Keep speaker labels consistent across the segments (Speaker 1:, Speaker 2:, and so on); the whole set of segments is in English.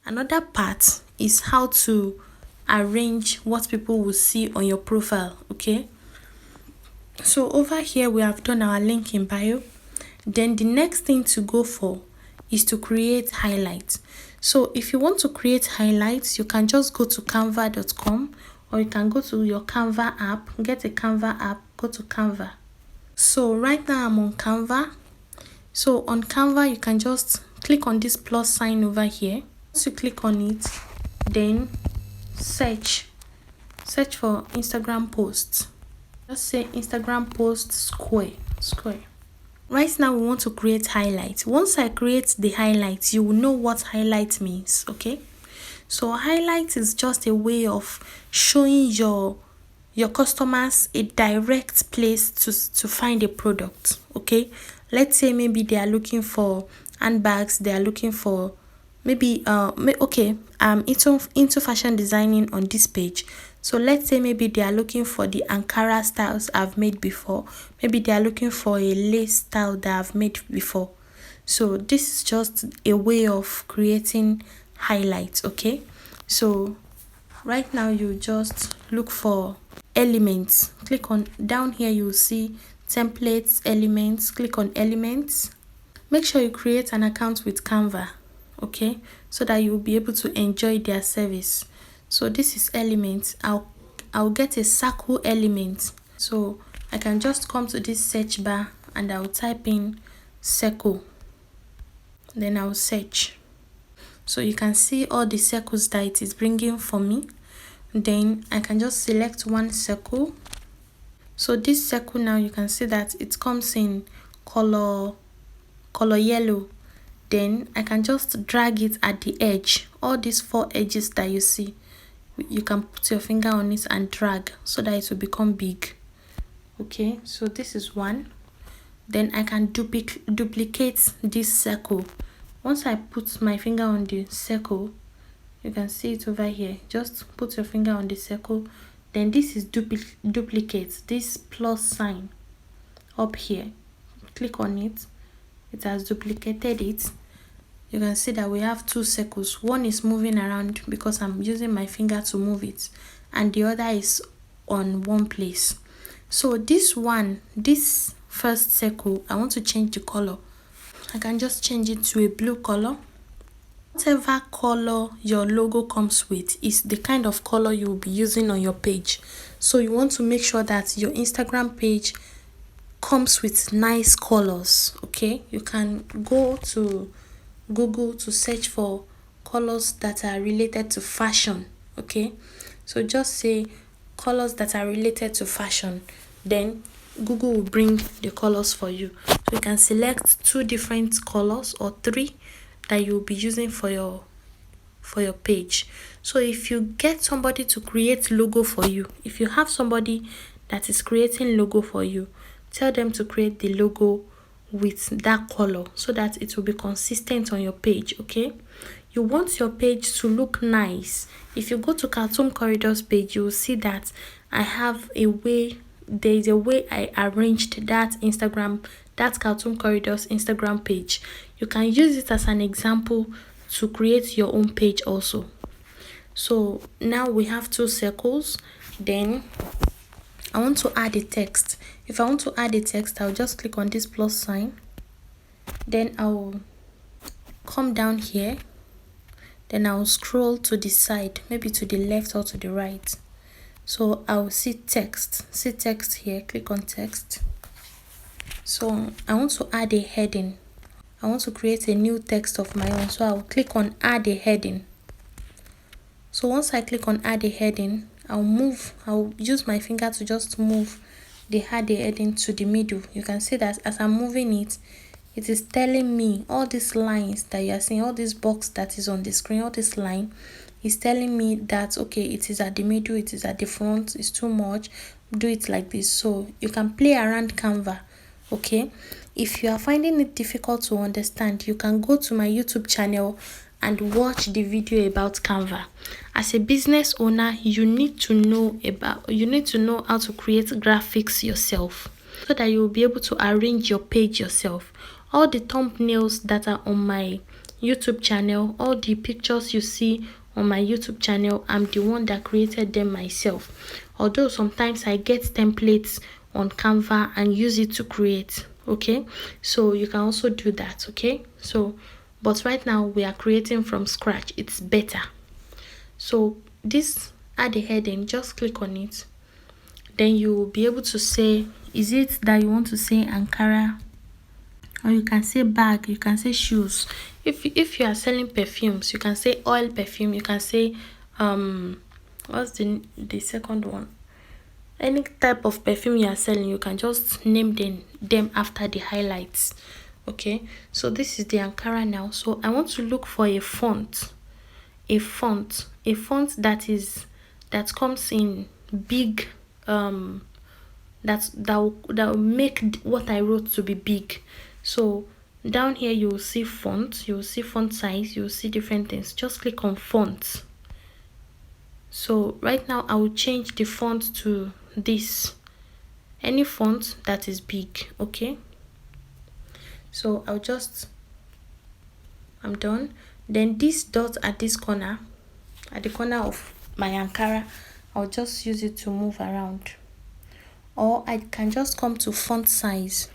Speaker 1: Another part is how to arrange what people will see on your profile. Okay, so over here we have done our link in bio. Then the next thing to go for is to create highlights. So if you want to create highlights, you can just go to canva.com, or you can go to your Canva app, get a Canva app, go to Canva. So right now I'm on Canva. So on Canva, you can just click on this plus sign over here. Once you click on it, then search for Instagram posts. Just say Instagram post square. Right now we want to create highlights. Once I create the highlights, you will know what highlight means. Okay, so highlight is just a way of showing your customers a direct place to find a product. Okay, let's say maybe they are looking for handbags, they are looking for maybe into fashion designing on this page. So let's say maybe they are looking for the Ankara styles I've made before. Maybe they are looking for a lace style that I've made before. So this is just a way of creating highlights. Okay, so right now you just look for elements. Click on down here, you will see templates, elements. Click on elements. Make sure you create an account with Canva, okay, so that you will be able to enjoy their service. So this is elements. I'll get a circle element. So I can just come to this search bar and I'll type in circle. Then I'll search. So you can see all the circles that it is bringing for me. Then I can just select one circle. So this circle now, you can see that it comes in color yellow. Then I can just drag it at the edge. All these 4 edges that you see, you can put your finger on it and drag so that it will become big. Okay, so this is one. Then I can duplicate this circle. Once I put my finger on the circle, you can see it over here. Just put your finger on the circle. Then this is duplicate, this plus sign up here. Click on it. It has duplicated it. You can see that we have 2 circles. One is moving around because I'm using my finger to move it, and the other is on one place. So this first circle, I want to change the color. I can just change it to a blue color. Whatever color your logo comes with is the kind of color you will be using on your page. So you want to make sure that your Instagram page comes with nice colors. Okay, you can go to Google to search for colors that are related to fashion. Okay, so just say colors that are related to fashion, then Google will bring the colors for you. So you can select 2 different colors or 3 that you'll be using for your page. So if you get somebody to create logo for you, if you have somebody that is creating logo for you, tell them to create the logo with that color so that it will be consistent on your page. Okay, you want your page to look nice. If you go to Cartoon Corridors page, you will see that there is a way I arranged that Cartoon Corridors Instagram page. You can use it as an example to create your own page also. So now we have 2 circles. Then I want to add a text. If I want to add a text, I'll just click on this plus sign. Then I'll come down here. Then I'll scroll to the side, maybe to the left or to the right. So I'll see text. See text here. Click on text. So I want to add a heading. I want to create a new text of my own. So I'll click on add a heading. So once I click on add a heading, I'll use my finger to just move the add a heading to the middle. You can see that as I'm moving it, it is telling me all these lines that you are seeing, all this box that is on the screen, all this line is telling me that, okay, it is at the middle, it is at the front, it's too much, do it like this. So you can play around Canva. Okay, if you are finding it difficult to understand, you can go to my YouTube channel and watch the video about Canva. As a business owner, you need to know how to create graphics yourself so that you will be able to arrange your page yourself. All the thumbnails that are on my YouTube channel, all the pictures you see on my YouTube channel, I'm the one that created them myself. Although sometimes I get templates on Canva and use it to create. Okay, so you can also do that. Okay, so but right now we are creating from scratch. It's better. So this, add the heading, just click on it. Then you will be able to say, is it that you want to say Ankara, or you can say bag, you can say shoes. If you are selling perfumes, you can say oil perfume, you can say what's the second one? Any type of perfume you are selling, you can just name them after the highlights. Okay, so this is the Ankara now. So I want to look for a font that comes in big, that will make what I wrote to be big. So down here you will see font, you will see font size, you will see different things. Just click on font. So right now I will change the font to this, any font that is big. Okay, so I'm done. Then this dot at this corner, at the corner of my Ankara, I'll just use it to move around. Or I can just come to font size.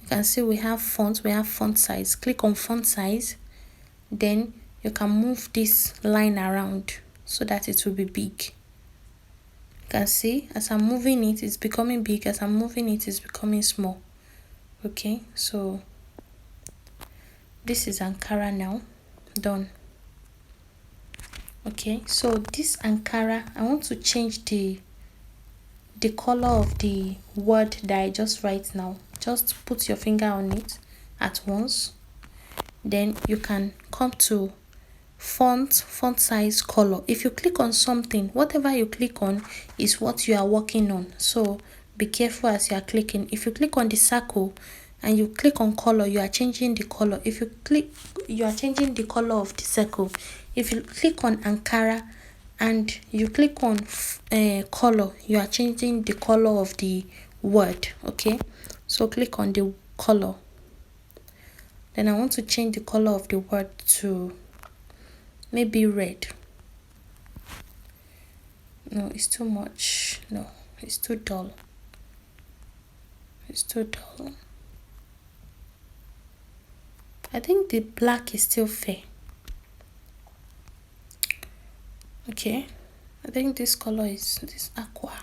Speaker 1: You can see we have font size. Click on font size. Then you can move this line around so that it will be big. You can see as I'm moving it, it's becoming big. As I'm moving it, it's becoming small. Okay, so this is Ankara now. Done. Okay, so this Ankara, I want to change the color of the word that I just write now. Just put your finger on it at once. Then you can come to font size, color. If you click on something, whatever you click on is what you are working on. So be careful as you are clicking. If you click on the circle and you click on color, you are changing the color. If you click, you are changing the color of the circle. If you click on Ankara and you click on color, you are changing the color of the word. Okay, so click on the color. Then I want to change the color of the word to maybe red. No, it's too much. No, it's too dull. It's too dull. I think the black is still fair. Okay, I think this color is this aqua.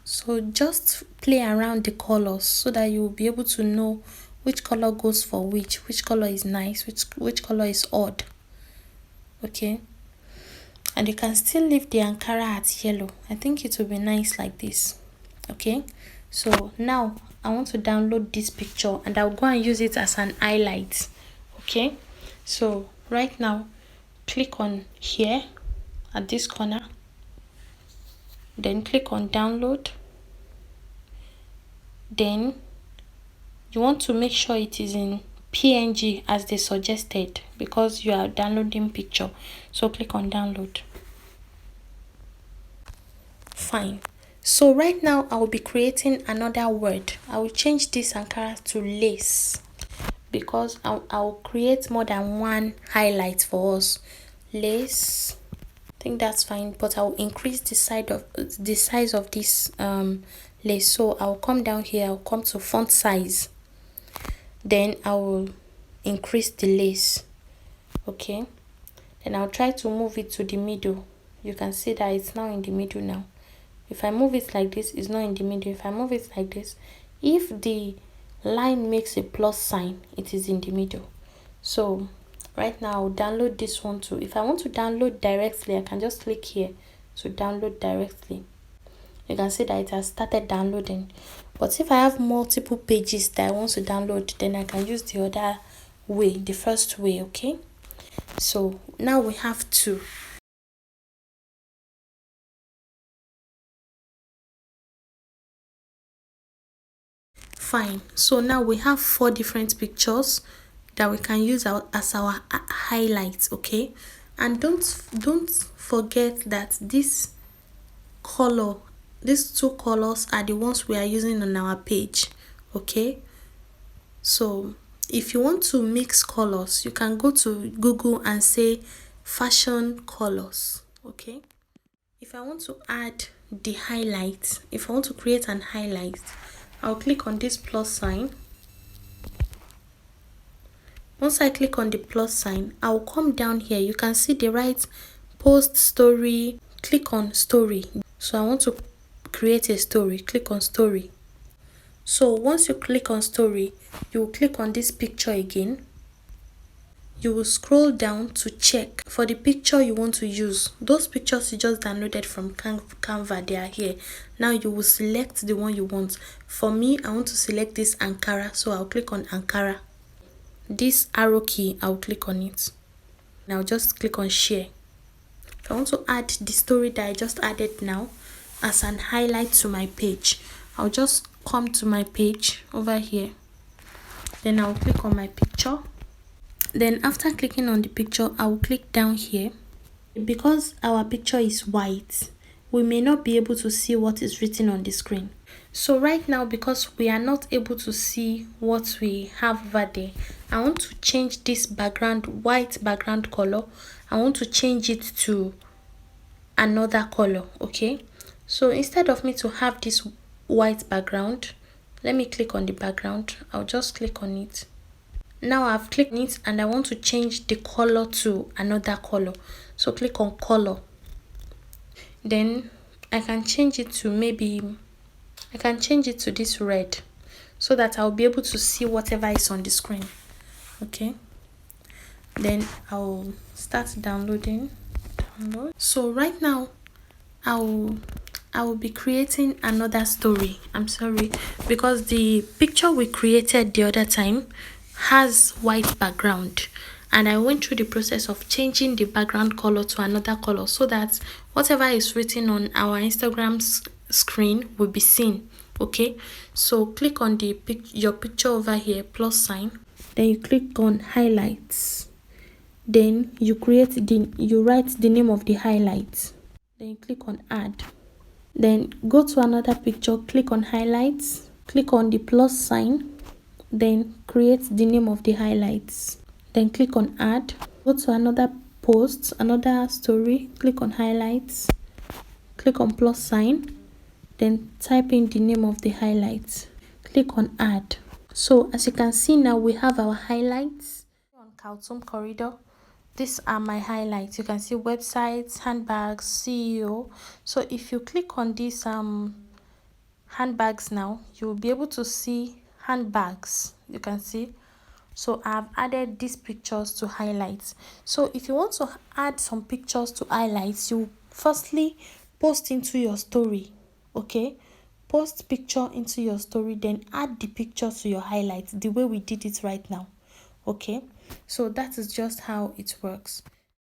Speaker 1: So just play around the colors so that you will be able to know which color goes for which color is nice, which color is odd. Okay, and you can still leave the Ankara at yellow. I think it will be nice like this. Okay, so now I want to download this picture and I'll go and use it as an highlight. Okay, so right now click on here at this corner, then click on download. Then you want to make sure it is in PNG as they suggested because you are downloading picture. So click on download. Fine. So right now I will be creating another word. I will change this Ankara to lace because I'll create more than one highlight for us. Lace, I think that's fine, but I'll increase the size of this lace. So I'll come down here, I'll come to font size, then I will increase the lace. Okay, then I'll try to move it to the middle. You can see that it's now in the middle now. If I move it like this, it's not in the middle. If I move it like this, if the line makes a plus sign, it is in the middle. So right now I'll download this one too. If I want to download directly, I can just click here to download directly. You can see that it has started downloading. But if I have multiple pages that I want to download, then I can use the other way, the first way. Okay, so now we have two. Fine, so now we have 4 different pictures that we can use as our highlights. Okay, and don't forget that this color, these 2 colors are the ones we are using on our page. Okay, so if you want to mix colors, you can go to Google and say fashion colors. Okay, if I want to add the highlight, if I want to create an highlight, I'll click on this plus sign. Once I click on the plus sign, I'll come down here. You can see the right post story. Click on story. So I want to create a story. Click on story. So once you click on story, you will click on this picture again. You will scroll down to check for the picture you want to use. Those pictures you just downloaded from Canva, they are here. Now you will select the one you want. For me, I want to select this Ankara, so I'll click on Ankara. This arrow key, I'll click on it. Now just click on share. If I want to add the story that I just added now as an highlight to my page, I'll just come to my page over here. Then I'll click on my picture. Then after clicking on the picture, I will click down here. Because our picture is white, we may not be able to see what is written on the screen. So right now, because we are not able to see what we have over there, I want to change this background, white background color. I want to change it to another color. Okay, so instead of me to have this white background, let me click on the background. I'll just click on it. Now I've clicked on it and I want to change the color to another color. So click on color. Then I can change it to this red, so that I'll be able to see whatever is on the screen. Okay, then I'll start downloading. So right now I will be creating another story. I'm sorry, because the picture we created the other time has white background, and I went through the process of changing the background color to another color so that whatever is written on our Instagram screen will be seen. Okay, so click on the your picture over here, plus sign. Then you click on highlights. Then you write the name of the highlights. Then you click on add. Then go to another picture, click on highlights, click on the plus sign, then create the name of the highlights. Then click on add. Go to another post, another story, click on highlights, click on plus sign, then type in the name of the highlights. Click on add. So as you can see now, we have our highlights on Khartoum corridor. These are my highlights. You can see websites, handbags, CEO. So if you click on these handbags now, you will be able to see handbags. You can see. So I've added these pictures to highlights. So if you want to add some pictures to highlights, you firstly post into your story. Okay, post picture into your story, then add the picture to your highlights the way we did it right now. Okay, so that is just how it works.